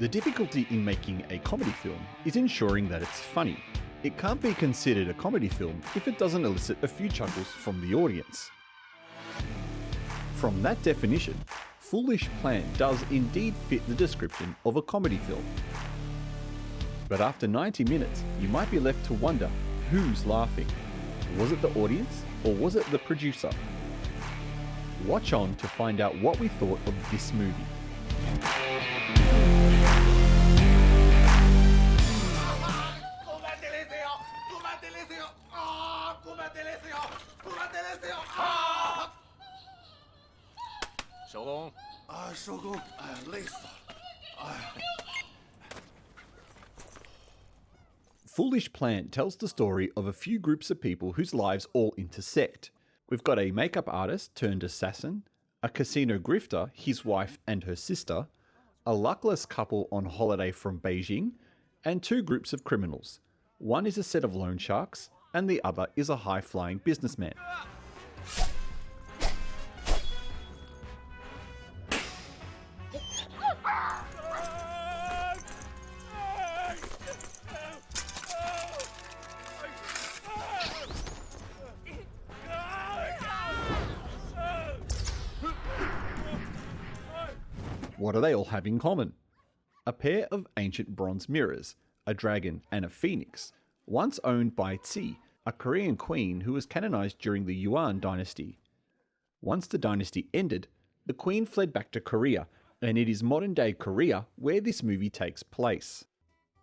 The difficulty in making a comedy film is ensuring that it's funny. It can't be considered a comedy film if it doesn't elicit a few chuckles from the audience. From that definition, Foolish Plan does indeed fit the description of a comedy film. But after 90 minutes, you might be left to wonder who's laughing. Was it the audience or was it the producer? Watch on to find out what we thought of this movie. Foolish Plan tells the story of a few groups of people whose lives all intersect. We've got a makeup artist turned assassin, a casino grifter, his wife and her sister, a luckless couple on holiday from Beijing, and two groups of criminals. One is a set of loan sharks, and the other is a high-flying businessman. What do they all have in common? A pair of ancient bronze mirrors, a dragon and a phoenix, once owned by Tsi, a Korean queen who was canonized during the Yuan dynasty. Once the dynasty ended, the queen fled back to Korea, and it is modern-day Korea where this movie takes place.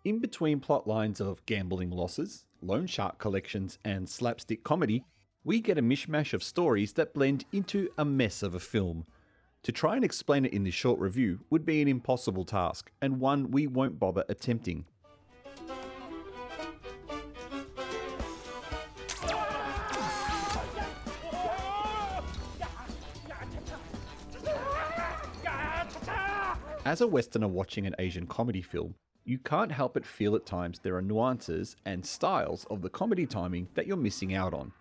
In between plot lines of gambling losses, loan shark collections, and slapstick comedy, we get a mishmash of stories that blend into a mess of a film. To try and explain it in this short review would be an impossible task, and one we won't bother attempting. As a Westerner watching an Asian comedy film, you can't help but feel at times there are nuances and styles of the comedy timing that you're missing out on.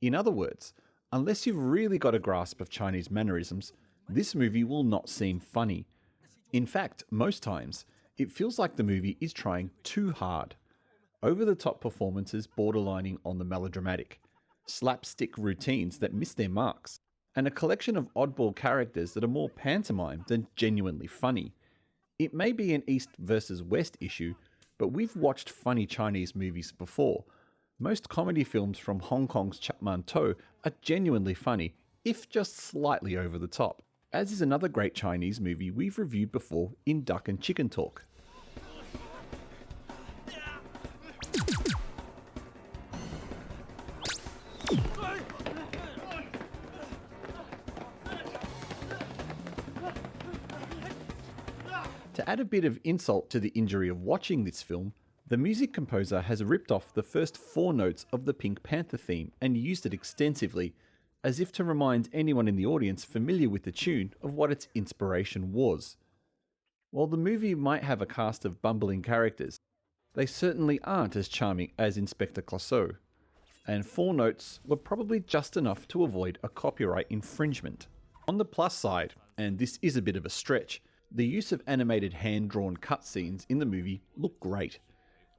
In other words, unless you've really got a grasp of Chinese mannerisms, this movie will not seem funny. In fact, most times, it feels like the movie is trying too hard. Over-the-top performances borderlining on the melodramatic, slapstick routines that miss their marks, and a collection of oddball characters that are more pantomime than genuinely funny. It may be an East versus West issue, but we've watched funny Chinese movies before. Most comedy films from Hong Kong's Chapman-To are genuinely funny, if just slightly over the top, as is another great Chinese movie we've reviewed before in Duck and Chicken Talk. To add a bit of insult to the injury of watching this film, the music composer has ripped off the first 4 notes of the Pink Panther theme and used it extensively, as if to remind anyone in the audience familiar with the tune of what its inspiration was. While the movie might have a cast of bumbling characters, they certainly aren't as charming as Inspector Clouseau, and 4 notes were probably just enough to avoid a copyright infringement. On the plus side, and this is a bit of a stretch, the use of animated hand-drawn cutscenes in the movie look great.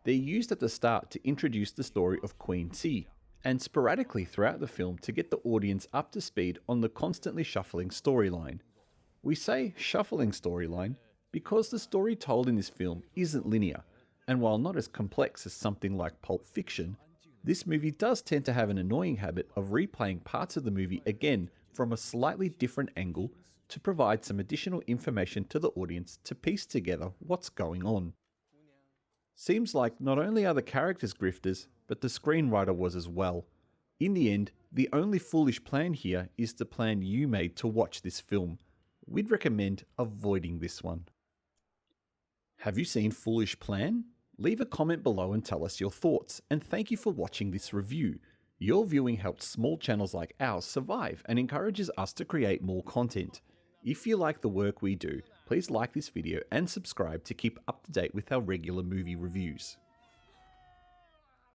They're used at the start to introduce the story of Queen Tsi, and sporadically throughout the film to get the audience up to speed on the constantly shuffling storyline. We say shuffling storyline because the story told in this film isn't linear, and while not as complex as something like Pulp Fiction, this movie does tend to have an annoying habit of replaying parts of the movie again from a slightly different angle to provide some additional information to the audience to piece together what's going on. Seems like not only are the characters grifters, but the screenwriter was as well. In the end, the only foolish plan here is the plan you made to watch this film. We'd recommend avoiding this one. Have you seen Foolish Plan? Leave a comment below and tell us your thoughts, and thank you for watching this review. Your viewing helps small channels like ours survive and encourages us to create more content. If you like the work we do, please like this video and subscribe to keep up to date with our regular movie reviews.